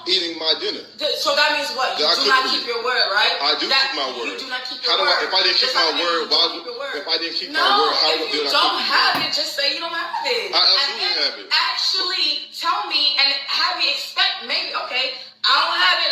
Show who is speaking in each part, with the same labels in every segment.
Speaker 1: eating my dinner.
Speaker 2: So that means what? You do not keep your word, right?
Speaker 1: I do keep my word.
Speaker 2: You do not keep your word.
Speaker 1: If I didn't keep my word, if I didn't keep my word, how would I keep it?
Speaker 2: If you don't have it, just say you don't have it.
Speaker 1: I absolutely have it.
Speaker 2: Actually tell me and have me expect maybe, okay, I don't have it,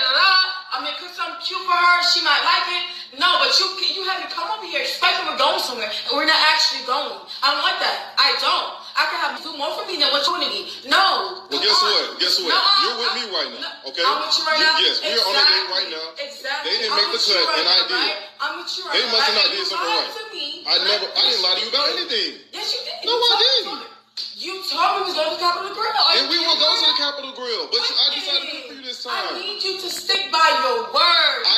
Speaker 2: I'm gonna cook something cute for her, she might like it. No, but you have me come over here expecting we're going somewhere and we're not actually going. I don't like that. I don't. I can have you do more for me than what you're doing to me. No.
Speaker 1: Well, guess what? You're with me right now, okay?
Speaker 2: I'm with you right now.
Speaker 1: Yes, we're on a date right now.
Speaker 2: Exactly.
Speaker 1: They didn't make the cut, and I did.
Speaker 2: Right? I'm with you right now.
Speaker 1: They must have not did something right. I didn't lie to you about anything.
Speaker 2: Yes, you did.
Speaker 1: No, I didn't.
Speaker 2: You told me we was going to the Capitol Grill.
Speaker 1: And we will go to the Capitol Grill, but I decided to cook for you this time.
Speaker 2: I need you to stick by your word.
Speaker 1: No,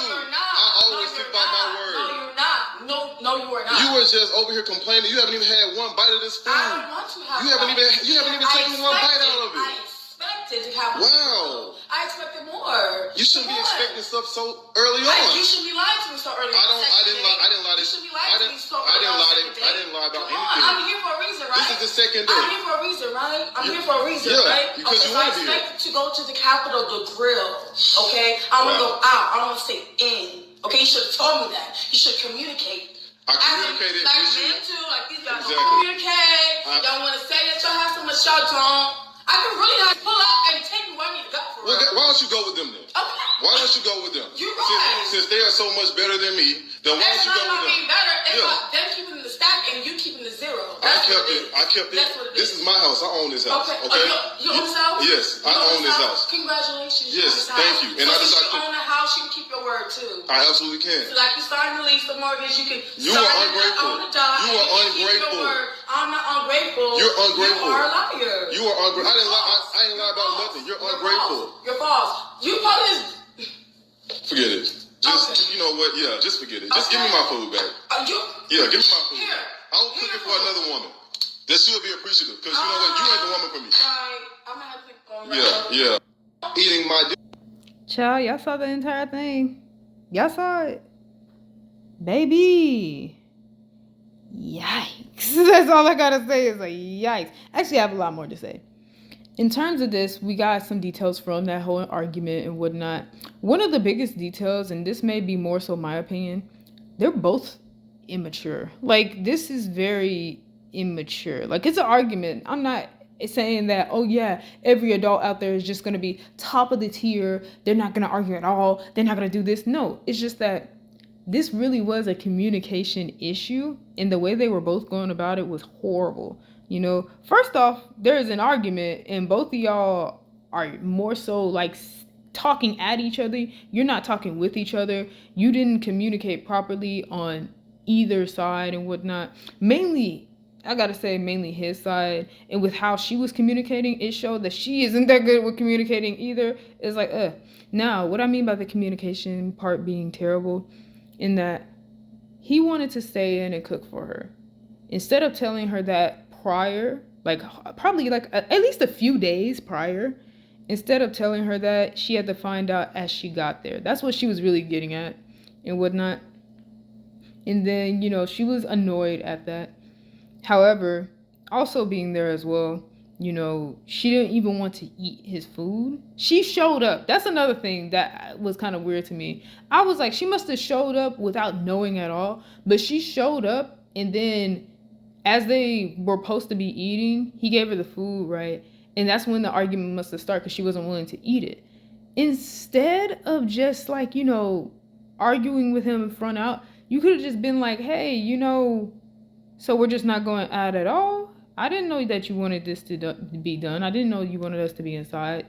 Speaker 1: you're not. I always stick by my word.
Speaker 2: No, you're not. No, you are not.
Speaker 1: You were just over here complaining. You haven't even had one bite of this food.
Speaker 2: I don't want to have.
Speaker 1: You haven't even taken one bite out of it.
Speaker 2: I expected to have.
Speaker 1: Wow.
Speaker 2: I expected more.
Speaker 1: You shouldn't be expecting stuff so early on.
Speaker 2: You shouldn't be lying to me so early.
Speaker 1: I didn't lie.
Speaker 2: You shouldn't be lying to me so early.
Speaker 1: I didn't lie about anything.
Speaker 2: I'm here for a reason, right?
Speaker 1: This is the second day.
Speaker 2: I'm here for a reason, right? Here for a reason, right?
Speaker 1: Because you want to be here.
Speaker 2: I expected to go to the Capitol, the grill, okay? I want to go out. I don't want to stay in. Okay, you should have told me that. You should communicate.
Speaker 1: I communicated
Speaker 2: like
Speaker 1: with you.
Speaker 2: Men too, like these guys don't communicate. Y'all want to say that y'all have so much y'all don't. I can really not pull up and take me where I need to go for real.
Speaker 1: Why don't you go with them then?
Speaker 2: Okay.
Speaker 1: Why don't you go with them?
Speaker 2: You're right.
Speaker 1: Since they are so much better than me, then why don't you go with them?
Speaker 2: Being better. It's like them keeping the stack and you keeping the zero.
Speaker 1: I kept it.
Speaker 2: That's what it is.
Speaker 1: This is my house. I own this house. Okay.
Speaker 2: You own this house?
Speaker 1: Yes, I own this house.
Speaker 2: Congratulations.
Speaker 1: Yes, thank you. And
Speaker 2: so
Speaker 1: I decided
Speaker 2: you own a house, you can keep your word too.
Speaker 1: I absolutely can.
Speaker 2: So like you signed the lease, the mortgage, you can.
Speaker 1: You are ungrateful.
Speaker 2: You are ungrateful. I'm not ungrateful.
Speaker 1: You're ungrateful.
Speaker 2: You are a liar.
Speaker 1: You are ungrateful. I didn't lie about nothing. You're ungrateful.
Speaker 2: You're false. You probably is.
Speaker 1: Forget it. You know what? Yeah, just forget it. Just give me my food back. Yeah, give me my food.
Speaker 2: Here.
Speaker 1: I will cook it for another woman. That she'll be appreciative. Because you know what? You ain't the woman for me.
Speaker 2: I'm gonna have to go right.
Speaker 1: Yeah. Eating my
Speaker 3: Child, y'all saw the entire thing. Y'all saw it. Baby. Yikes. That's all I gotta say is like, yikes. Actually, I have a lot more to say. In terms of this, we got some details from that whole argument and whatnot. One of the biggest details, and this may be more so my opinion, they're both immature. Like, this is very immature. Like, it's an argument. I'm not saying that, oh yeah, every adult out there is just going to be top of the tier. They're not going to argue at all. They're not going to do this. No, it's just that this really was a communication issue, and the way they were both going about it was horrible. You know, first off, there is an argument and both of y'all are more so like talking at each other. You're not talking with each other. You didn't communicate properly on either side and whatnot. Mainly, I gotta say, mainly his side. And with how she was communicating, it showed that she isn't that good with communicating either. It's like, Now, what I mean by the communication part being terrible, in that he wanted to stay in and cook for her. Instead of telling her that prior, like probably like at least a few days prior, instead of telling her that, she had to find out as she got there. That's what she was really getting at and whatnot. And then, you know, she was annoyed at that. However, also being there as well, you know, she didn't even want to eat his food. She showed up. That's another thing that was kind of weird to me. I was like, she must have showed up without knowing at all. But she showed up, and then as they were supposed to be eating, he gave her the food, right? And that's when the argument must have started because she wasn't willing to eat it. Instead of just like, you know, arguing with him front out, you could have just been like, hey, you know, so we're just not going out at all? I didn't know that you wanted this to be done. I didn't know you wanted us to be inside.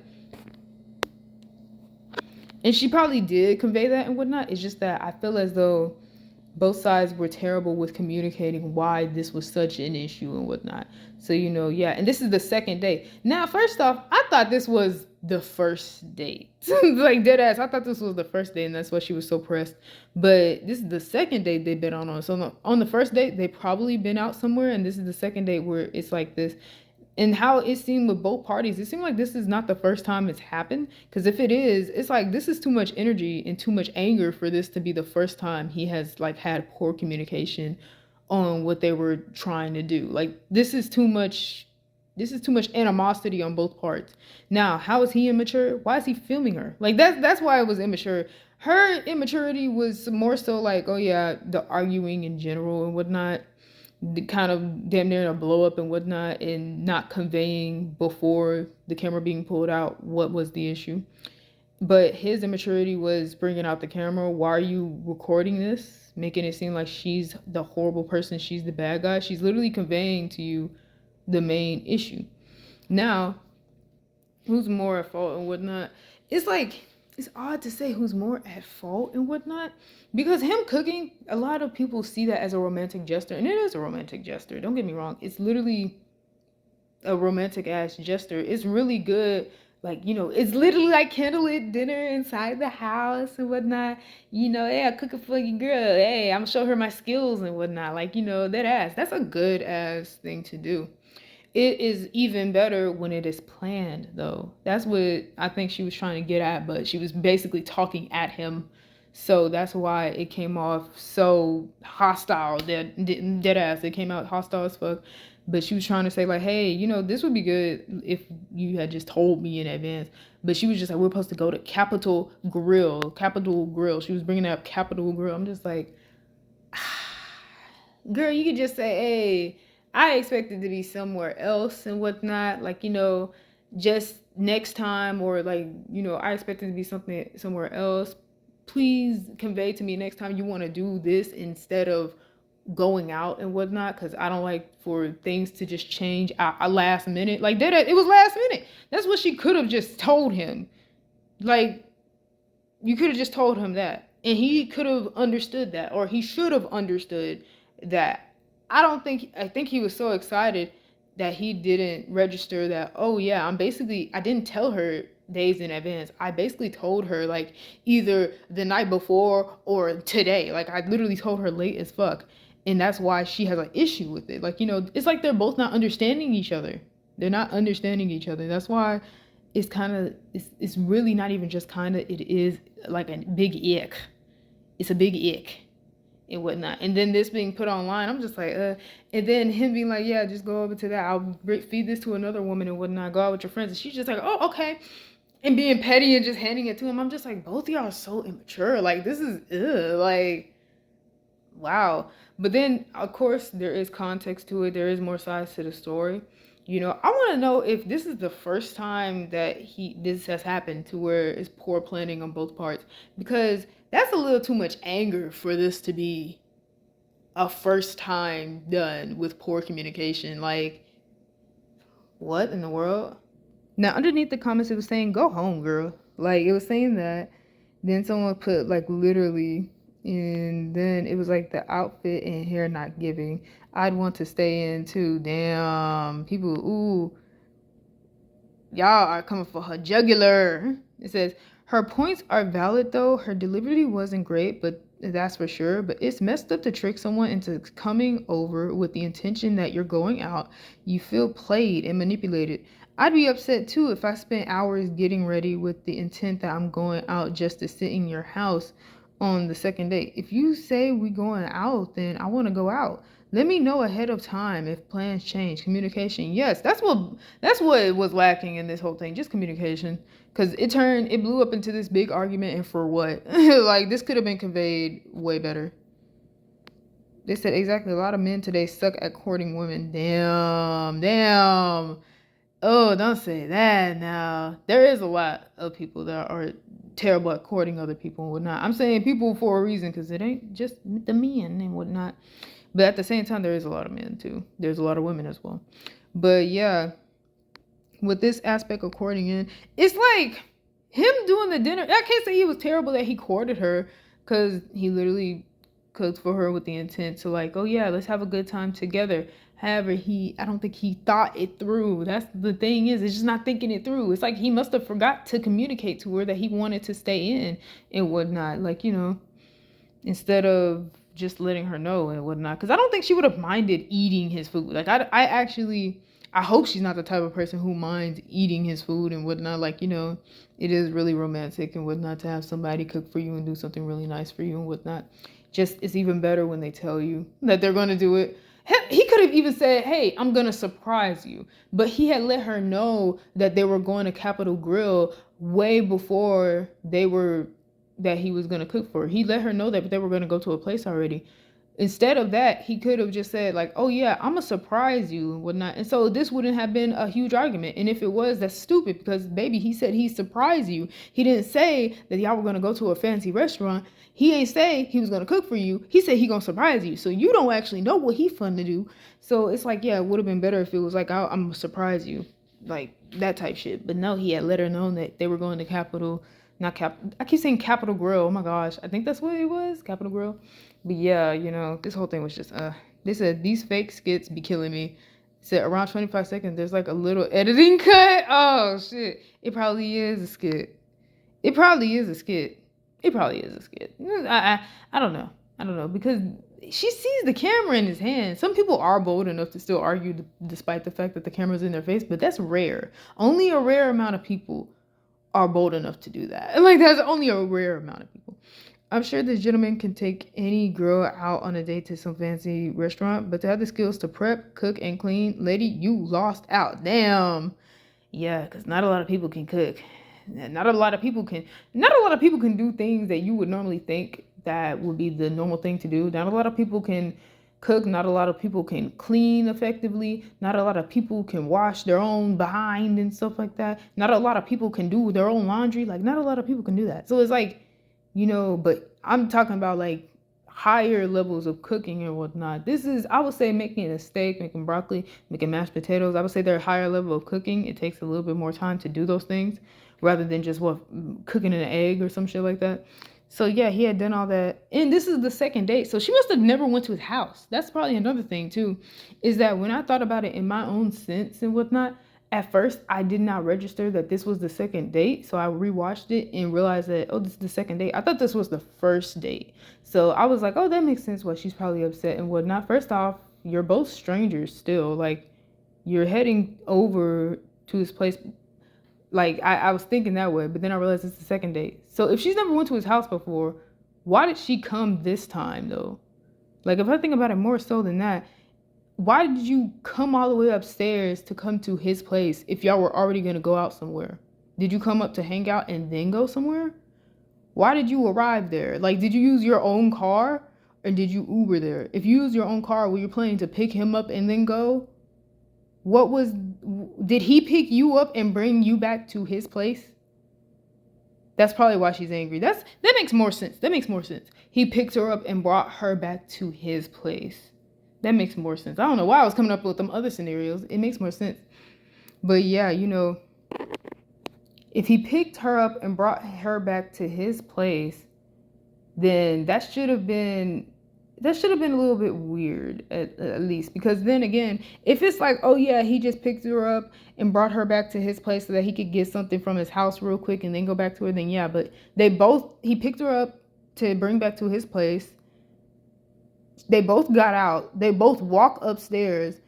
Speaker 3: And she probably did convey that and whatnot. It's just that I feel as though both sides were terrible with communicating why this was such an issue and whatnot. So, you know, yeah. And this is the second date. Now, first off, I thought this was the first date. Like, dead ass. I thought this was the first date, and that's why she was so pressed. But this is the second date they've been on. So on the first date, they probably been out somewhere, and this is the second date where it's like this. And how it seemed with both parties, it seemed like this is not the first time it's happened. Because if it is, it's like this is too much energy and too much anger for this to be the first time he has like had poor communication on what they were trying to do. Like, this is too much This is too much animosity on both parts. Now, how is he immature? Why is he filming her? Like that's why it was immature. Her immaturity was more so like, oh yeah, the arguing in general and whatnot, the kind of damn near a blow up and whatnot, and not conveying before the camera being pulled out what was the issue. But his immaturity was bringing out the camera. Why are you recording this? Making it seem like she's the horrible person. She's the bad guy. She's literally conveying to you the main issue. Now, who's more at fault and whatnot? It's like, it's odd to say who's more at fault and whatnot. Because him cooking, a lot of people see that as a romantic gesture. And it is a romantic gesture. Don't get me wrong. It's literally a romantic ass gesture. It's really good. Like, it's literally like candlelit dinner inside the house and whatnot. Hey, I cook it for your girl. Hey, I'm gonna show her my skills and whatnot. Like, that ass. That's a good ass thing to do. It is even better when it is planned, though. That's what I think she was trying to get at, but she was basically talking at him. So that's why it came off so hostile, dead ass. It came out hostile as fuck. But she was trying to say, like, hey, this would be good if you had just told me in advance. But she was just like, we're supposed to go to Capitol Grill. She was bringing up Capitol Grill. I'm just like, girl, you could just say, hey, I expected to be somewhere else and whatnot. Like, just next time, or like, I expected to be somewhere else. Please convey to me next time you want to do this instead of going out and whatnot, because I don't like for things to just change at last minute. Like that, it was last minute. That's what she could have just told him. Like, you could have just told him that, and he could have understood that, or he should have understood that. I think he was so excited that he didn't register that, oh yeah, I didn't tell her days in advance. I basically told her like either the night before or today. Like, I literally told her late as fuck. And that's why she has an issue with it. Like, it's like they're both not understanding each other. They're not understanding each other. That's why it's really not even just kind of, it is like a big ick. It's a big ick and whatnot. And then this being put online, I'm just like, and then him being like, yeah, just go over to that. I'll feed this to another woman and whatnot. Go out with your friends. And she's just like, oh, okay. And being petty and just handing it to him. I'm just like, both of y'all are so immature. Like, this is, like, wow. But then, of course, there is context to it. There is more sides to the story. I want to know if this is the first time that this has happened to where it's poor planning on both parts. Because that's a little too much anger for this to be a first time done with poor communication. Like, what in the world? Now, underneath the comments, it was saying, go home, girl. Like, it was saying that. Then someone put, like, literally... And then it was like the outfit and hair not giving. I'd want to stay in too. Damn. People, ooh. Y'all are coming for her jugular. It says, her points are valid though. Her delivery wasn't great, but that's for sure. But it's messed up to trick someone into coming over with the intention that you're going out. You feel played and manipulated. I'd be upset too if I spent hours getting ready with the intent that I'm going out just to sit in your house on the second date. If you say we going out, then I want to go out. Let me know ahead of time if plans change. Communication. Yes, that's what it was lacking in this whole thing. Just communication. Because it blew up into this big argument, and for what? Like, this could have been conveyed way better. They said exactly, a lot of men today suck at courting women. Damn. Oh, don't say that now. There is a lot of people that are terrible at courting other people and whatnot. I'm saying people for a reason, because it ain't just the men and whatnot. But at the same time, there is a lot of men too. There's a lot of women as well. But yeah, with this aspect of courting in, it's like him doing the dinner. I can't say he was terrible that he courted her, because he literally cooked for her with the intent to like, oh yeah, let's have a good time together. However, I don't think he thought it through. That's the thing is, it's just not thinking it through. It's like he must have forgot to communicate to her that he wanted to stay in and whatnot. Like, instead of just letting her know and whatnot. Because I don't think she would have minded eating his food. Like, I hope she's not the type of person who minds eating his food and whatnot. Like, it is really romantic and whatnot to have somebody cook for you and do something really nice for you and whatnot. Just, it's even better when they tell you that they're going to do it. He could have even said, hey, I'm going to surprise you. But he had let her know that they were going to Capitol Grill way before that he was going to cook for her. He let her know that they were going to go to a place already. Instead of that, he could have just said, like, oh, yeah, I'm going to surprise you and whatnot. And so this wouldn't have been a huge argument. And if it was, that's stupid because, baby, he said he'd surprise you. He didn't say that y'all were going to go to a fancy restaurant. He ain't say he was going to cook for you. He said he going to surprise you. So you don't actually know what he fun to do. So it's like, yeah, it would have been better if it was like, I'm going to surprise you. Like, that type shit. But no, he had let her know that they were going to I keep saying Capitol Grill. Oh my gosh. I think that's what it was. Capitol Grill. But yeah, this whole thing was just, they said these fake skits be killing me. It said around 25 seconds, there's like a little editing cut. Oh shit. It probably is a skit. It probably is a skit. I don't know. Because she sees the camera in his hand. Some people are bold enough to still argue despite the fact that the camera's in their face, but that's rare. Only a rare amount of people are bold enough to do that. Like, that's only a rare amount of people. I'm sure this gentleman can take any girl out on a date to some fancy restaurant, but to have the skills to prep, cook, and clean, lady, you lost out. Damn. Yeah, because not a lot of people can cook. Not a lot of people can do things that you would normally think that would be the normal thing to do. Not a lot of people can cook. Not a lot of people can clean effectively. Not a lot of people can wash their own behind and stuff like that. Not a lot of people can do their own laundry. Like, not a lot of people can do that. So it's like, but I'm talking about like higher levels of cooking and whatnot. This is, I would say, making a steak, making broccoli, making mashed potatoes. I would say they're a higher level of cooking. It takes a little bit more time to do those things rather than just cooking an egg or some shit like that. So yeah, he had done all that. And this is the second date. So she must have never went to his house. That's probably another thing too, is that when I thought about it in my own sense and whatnot, at first, I did not register that this was the second date, so I rewatched it and realized that, oh, this is the second date. I thought this was the first date. So I was like, oh, that makes sense why she's probably upset and whatnot. First off, you're both strangers still. Like, you're heading over to his place. Like, I was thinking that way, but then I realized it's the second date. So if she's never went to his house before, why did she come this time, though? Like, if I think about it more so than that, why did you come all the way upstairs to come to his place if y'all were already going to go out somewhere? Did you come up to hang out and then go somewhere? Why did you arrive there? Like, did you use your own car or did you Uber there? If you used your own car, were you planning to pick him up and then go? Did he pick you up and bring you back to his place? That's probably why she's angry. That makes more sense. He picked her up and brought her back to his place. That makes more sense. I don't know why I was coming up with them other scenarios. It makes more sense. But yeah, if he picked her up and brought her back to his place, then that should have been a little bit weird at least. Because then again, if it's like, oh yeah, he just picked her up and brought her back to his place so that he could get something from his house real quick and then go back to her, then yeah. But he picked her up to bring back to his place. They both got out. They both walk upstairs.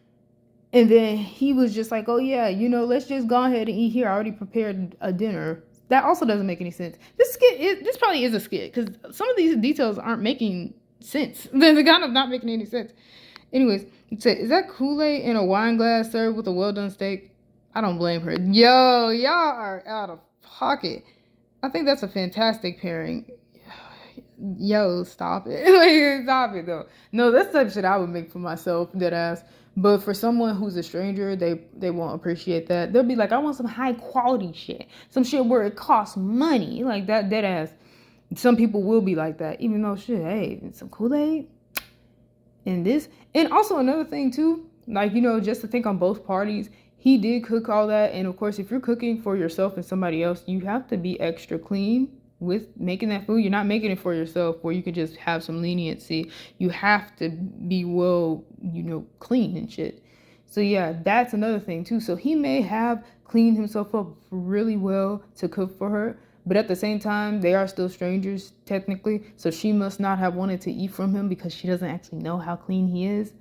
Speaker 3: And then he was just like, oh, yeah, let's just go ahead and eat here. I already prepared a dinner. That also doesn't make any sense. This probably is a skit because some of these details aren't making sense. They're kind of not making any sense. Anyways, it said, is that Kool-Aid in a wine glass served with a well-done steak? I don't blame her. Yo, y'all are out of pocket. I think that's a fantastic pairing. Yo, stop it. Like, stop it, though. No, that's the type of shit I would make for myself, dead ass. But for someone who's a stranger, they won't appreciate that. They'll be like, I want some high quality shit. Some shit where it costs money. Like that, dead ass. Some people will be like that. Even though, shit, hey, some Kool-Aid. And this. And also another thing, too. Like, just to think on both parties. He did cook all that. And, of course, if you're cooking for yourself and somebody else, you have to be extra clean with making that food. You're not making it for yourself where you could just have some leniency. You have to be well, clean and shit. So yeah, that's another thing too. So he may have cleaned himself up really well to cook for her, but at the same time, they are still strangers technically. So she must not have wanted to eat from him because she doesn't actually know how clean he is.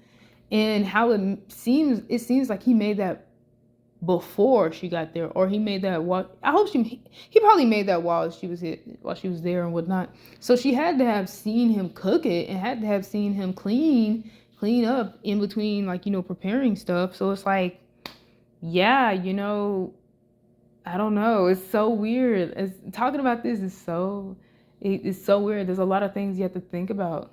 Speaker 3: And how it seems like he made that before she got there, or he made that while he probably made that while she was there and whatnot. So she had to have seen him cook it and had to have seen him clean clean up in between, like, you know, preparing stuff. So it's like, yeah, you know, I don't know. It's so weird. Talking about this is it's so weird. There's a lot of things you have to think about.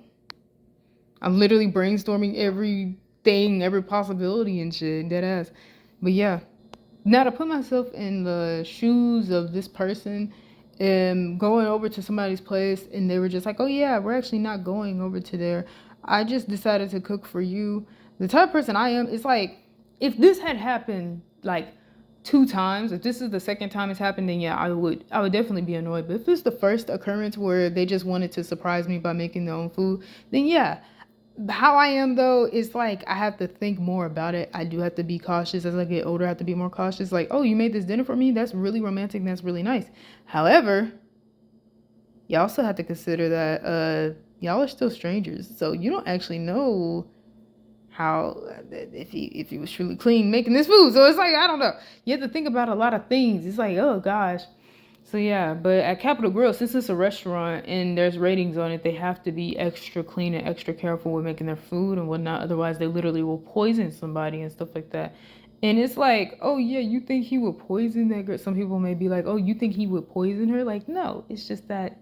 Speaker 3: I'm literally brainstorming everything, every possibility and shit, dead ass. But yeah, now to put myself in the shoes of this person, going over to somebody's place and they were just like, oh yeah, we're actually not going over to there. I just decided to cook for you. The type of person I am, it's like, if this had happened like 2 times, if this is the second time it's happened, then yeah, I would definitely be annoyed. But if it's the first occurrence where they just wanted to surprise me by making their own food, then yeah. How I am though is like I have to think more about it. I do have to be cautious as I get older. I have to be more cautious. Like, oh, you made this dinner for me? That's really romantic. That's really nice. However, you also have to consider that y'all are still strangers, so you don't actually know how if he was truly clean making this food. So it's like, I don't know. You have to think about a lot of things. It's like, oh gosh. So yeah, but at Capitol Grill, since it's a restaurant and there's ratings on it, they have to be extra clean and extra careful with making their food and whatnot. Otherwise, they literally will poison somebody and stuff like that. And it's like, oh yeah, you think he would poison that girl? Some people may be like, oh, you think he would poison her? Like, no, it's just that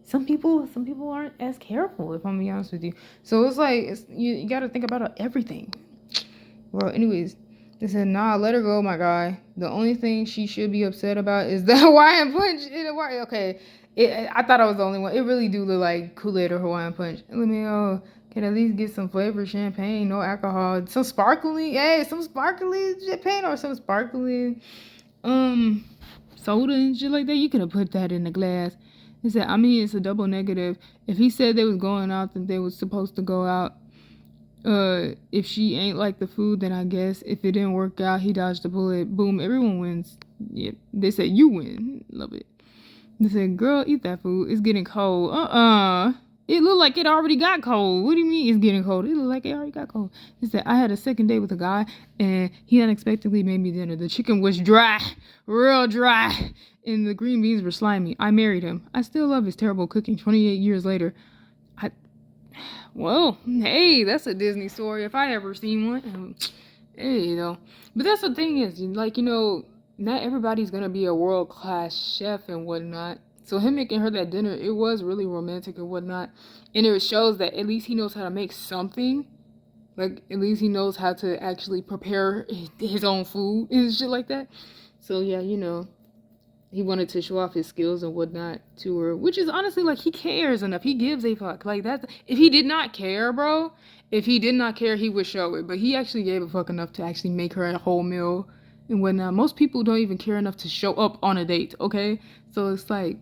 Speaker 3: some people aren't as careful, if I'm being honest with you. So it's like, you got to think about everything. Well, anyways. They said, nah, let her go, my guy. The only thing she should be upset about is the Hawaiian Punch. Okay, I thought I was the only one. It really do look like Kool-Aid or Hawaiian Punch. Let me can at least get some flavored champagne, no alcohol. Some sparkling champagne or some sparkling soda and shit like that. You could have put that in the glass. They said, I mean, it's a double negative. If he said they was going out, then they was supposed to go out. If she ain't like the food, then I guess if it didn't work out, he dodged the bullet. Boom, everyone wins. Yep. They said you win. Love it. They said, girl, eat that food. It's getting cold. It looked like it already got cold. What do you mean it's getting cold? It looked like it already got cold. They said, I had a second date with a guy and he unexpectedly made me dinner. The chicken was dry, real dry, and the green beans were slimy. I married him. I still love his terrible cooking 28 years later. Well, hey, that's a Disney story if I ever seen one. Hey, you know. But that's the thing is, like, you know, not everybody's going to be a world-class chef and whatnot. So him making her that dinner, it was really romantic and whatnot. And it shows that at least he knows how to make something. Like, at least he knows how to actually prepare his own food and shit like that. So, yeah, you know. He wanted to show off his skills and whatnot to her, which is honestly like he cares enough. He gives a fuck. Like that's if he did not care, bro. If he did not care, he would show it. But he actually gave a fuck enough to actually make her a whole meal and whatnot. Most people don't even care enough to show up on a date. Okay, so it's like,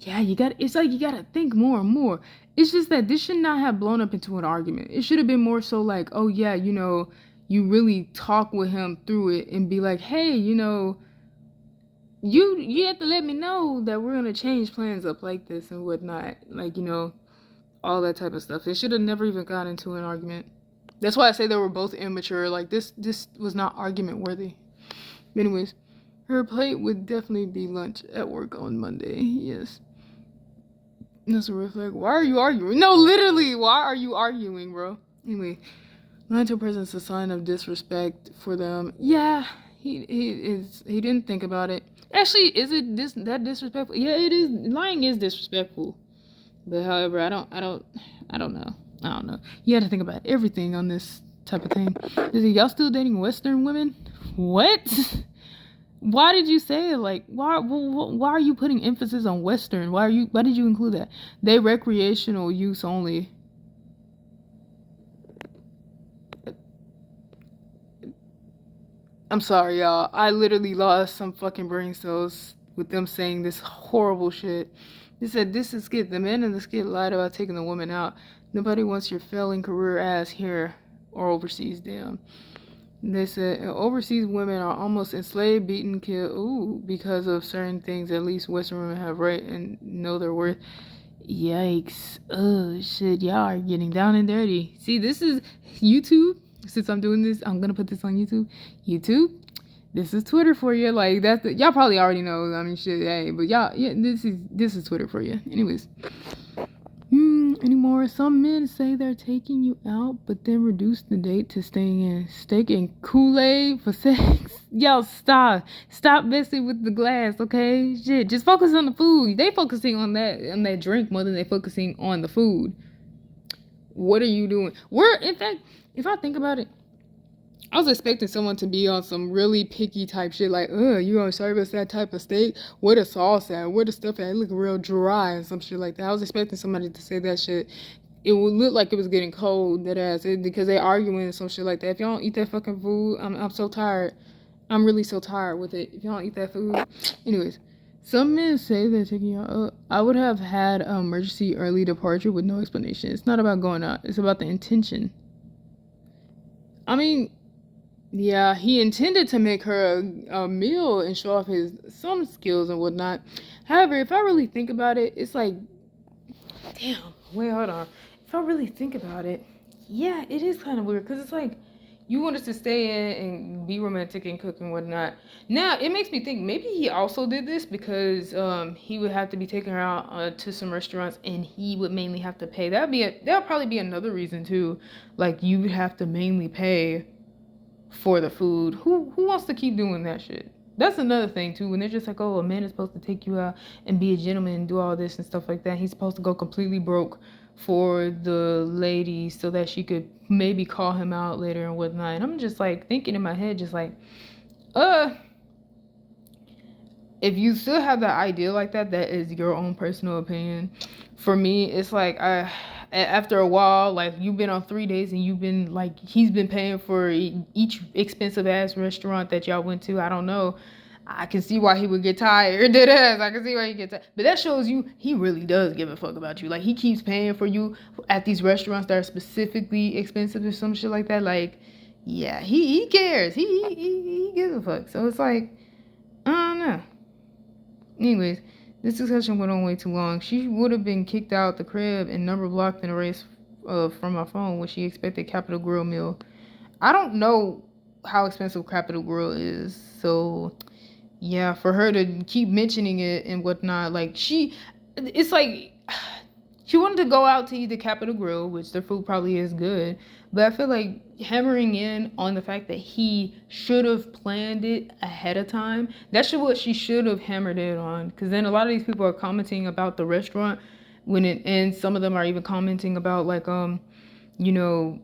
Speaker 3: yeah, it's like you gotta think more and more. It's just that this should not have blown up into an argument. It should have been more so like, oh yeah, you know, you really talk with him through it and be like, hey, you know. You have to let me know that we're gonna change plans up like this and whatnot, like, you know, all that type of stuff. It should have never even got into an argument. That's why I say they were both immature. Like this was not argument worthy. Anyways, her plate would definitely be lunch at work on Monday. Yes, that's a red flag. Why are you arguing? No, literally, why are you arguing, bro? Anyway, lying to a person's a sign of disrespect for them. Yeah, he didn't think about it. Actually, is it that disrespectful? Yeah, it is. Lying is disrespectful. But however, I don't know. You had to think about everything on this type of thing. Is it y'all still dating Western women? What? Why did you say it? Like, why are you putting emphasis on Western? Why did you include that? They recreational use only. I'm sorry, y'all. I literally lost some fucking brain cells with them saying this horrible shit. They said, this is skit. The men in the skit lied about taking the woman out. Nobody wants your failing career ass here or overseas, damn. They said, overseas women are almost enslaved, beaten, killed, because of certain things at least Western women have right and know their worth. Yikes. Oh, shit. Y'all are getting down and dirty. See, this is YouTube. Since I'm doing this, I'm gonna put this on YouTube. This is Twitter for you. Like y'all probably already know. I mean, shit, hey, but y'all, yeah, this is Twitter for you. Anyways, anymore. Some men say they're taking you out, but then reduce the date to staying in steak and Kool-Aid for sex. Yo, stop. Stop messing with the glass, okay? Shit, just focus on the food. They focusing on that drink more than they focusing on the food. What are you doing? In fact, if I think about it, I was expecting someone to be on some really picky type shit, like, you gonna serve us that type of steak? Where the sauce at? Where the stuff at? It look real dry and some shit like that. I was expecting somebody to say that shit. It would look like it was getting cold, that ass, because they arguing and some shit like that. If y'all don't eat that fucking food, I'm so tired. I'm really so tired with it. If y'all don't eat that food. Anyways, some men say they're taking y'all up. I would have had emergency early departure with no explanation. It's not about going out. It's about the intention. I mean, yeah, he intended to make her a meal and show off some skills and whatnot. However, if I really think about it, it's like, damn, wait, hold on. If I really think about it, yeah, it is kind of weird, because it's like, you want us to stay in and be romantic and cook and whatnot. Now, it makes me think maybe he also did this because he would have to be taken out to some restaurants and he would mainly have to pay. That'll probably be another reason too. Like, you would have to mainly pay for the food. Who wants to keep doing that shit? That's another thing too, when they're just like, oh, a man is supposed to take you out and be a gentleman and do all this and stuff like that. He's supposed to go completely broke for the lady so that she could maybe call him out later and whatnot. And I'm just like thinking in my head, just like, if you still have that idea like that, that is your own personal opinion. For me, it's like, after a while, like, you've been on 3 days and you've been like, he's been paying for each expensive ass restaurant that y'all went to. I don't know. I can see why he would get tired. Dead ass. I can see why he gets tired. But that shows you he really does give a fuck about you. Like, he keeps paying for you at these restaurants that are specifically expensive or some shit like that. Like, yeah, he cares. He gives a fuck. So it's like, I don't know. Anyways, this discussion went on way too long. She would have been kicked out the crib and number blocked and erased from my phone when she expected Capital Grill meal. I don't know how expensive Capital Grill is, so yeah, for her to keep mentioning it and whatnot, like, it's like, she wanted to go out to eat the Capital Grill, which their food probably is good, but I feel like hammering in on the fact that he should have planned it ahead of time, that's what she should have hammered in on, because then a lot of these people are commenting about the restaurant and some of them are even commenting about, like, you know,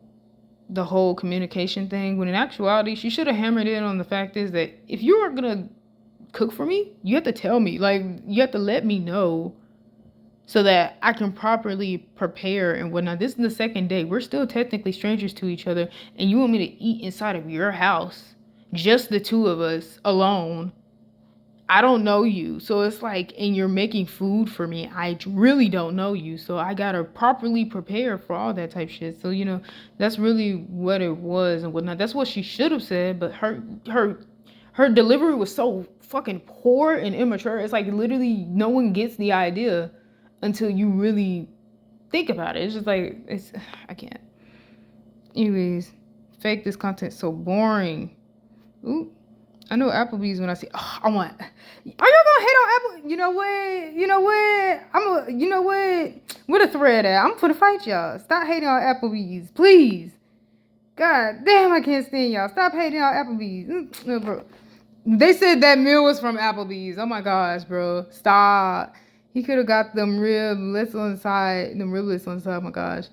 Speaker 3: the whole communication thing, when in actuality, she should have hammered in on the fact is that if you are gonna cook for me, you have to tell me, like, you have to let me know so that I can properly prepare and whatnot. This is the second day. We're still technically strangers to each other, and you want me to eat inside of your house, just the two of us alone. I don't know you, so it's like, and you're making food for me. I really don't know you, so I gotta properly prepare for all that type shit. So, you know, that's really what it was and whatnot. That's what she should have said, but her delivery was so fucking poor and immature. It's like, literally no one gets the idea until you really think about it. It's just like, I can't. Anyways, fake this content so boring. Ooh, I know Applebee's when I see. Oh, I want. Are y'all gonna hate on Apple? You know what? You know what? Where the thread at? I'm gonna fight y'all. Stop hating on Applebee's, please. God damn, I can't stand y'all. Stop hating on Applebee's, bro. They said that meal was from Applebee's. Oh my gosh, bro. Stop. He could have got them riblets on the side. Oh my gosh.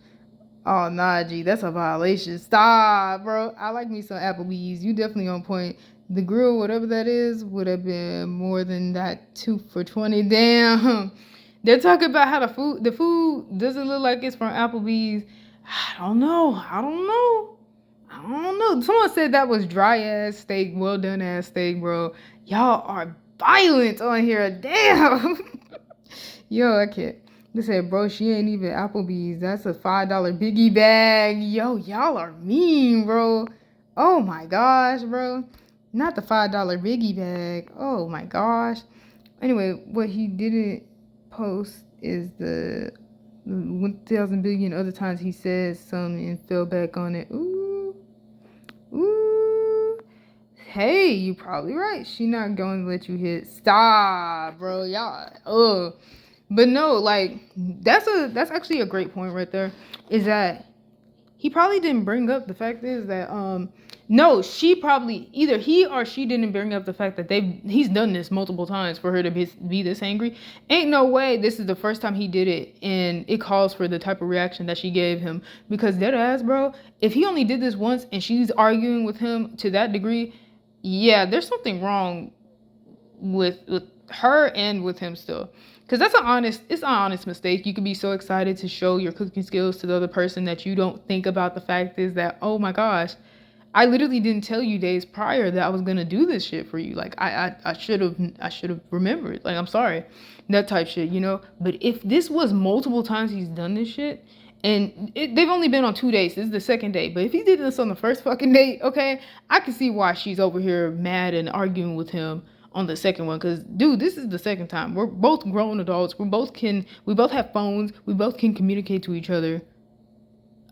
Speaker 3: Oh, nah, G. That's a violation. Stop, bro. I like me some Applebee's. You definitely on point. The grill, whatever that is, would have been more than that 2 for $20. Damn. They're talking about how the food doesn't look like it's from Applebee's. I don't know. Someone said that was dry ass steak, well done ass steak, bro. Y'all are violent on here. Damn. Yo, I can't. They said, bro, she ain't even Applebee's. That's a $5 biggie bag. Yo, y'all are mean, bro. Oh my gosh, bro. Not the $5 biggie bag. Oh my gosh. Anyway, what he didn't post is the 1,000 billion other times he said something and fell back on it. Ooh. Hey, you probably right. She not going to let you hit. Stop, bro. Y'all. But no, like that's actually a great point right there. Is that he probably didn't bring up the fact is that no, she probably either he or she didn't bring up the fact that he's done this multiple times for her to be this angry. Ain't no way this is the first time he did it and it calls for the type of reaction that she gave him, because dead ass, bro, if he only did this once and she's arguing with him to that degree, yeah, there's something wrong with her and with him still. Because it's an honest mistake. You could be so excited to show your cooking skills to the other person that you don't think about the fact is that, oh my gosh, I literally didn't tell you days prior that I was gonna do this shit for you. Like I should have remembered. Like I'm sorry, that type shit, you know. But if this was multiple times he's done this shit, and they've only been on 2 days. This is the second date. But if he did this on the first fucking date, okay, I can see why she's over here mad and arguing with him on the second one. Cause dude, this is the second time. We're both grown adults. We both have phones. We both can communicate to each other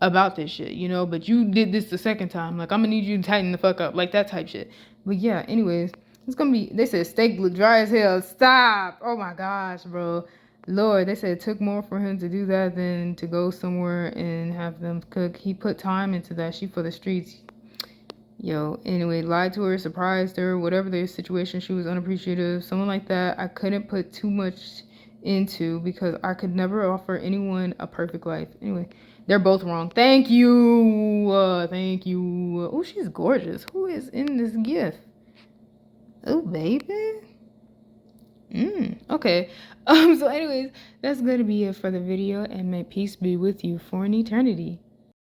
Speaker 3: about this shit, you know. But you did this the second time. Like, I'm gonna need you to tighten the fuck up, like that type shit. But yeah, anyways, it's gonna be. They said steak look dry as hell. Stop. Oh my gosh, bro. Lord, they said it took more for him to do that than to go somewhere and have them cook. He put time into that. She for the streets. Yo, anyway, lied to her, surprised her, whatever the situation, she was unappreciative. Someone like that, I couldn't put too much into because I could never offer anyone a perfect life. Anyway, they're both wrong. Thank you. Thank you. Oh, she's gorgeous. Who is in this gift? Oh, baby. Okay. So anyways, that's going to be it for the video, and may peace be with you for an eternity.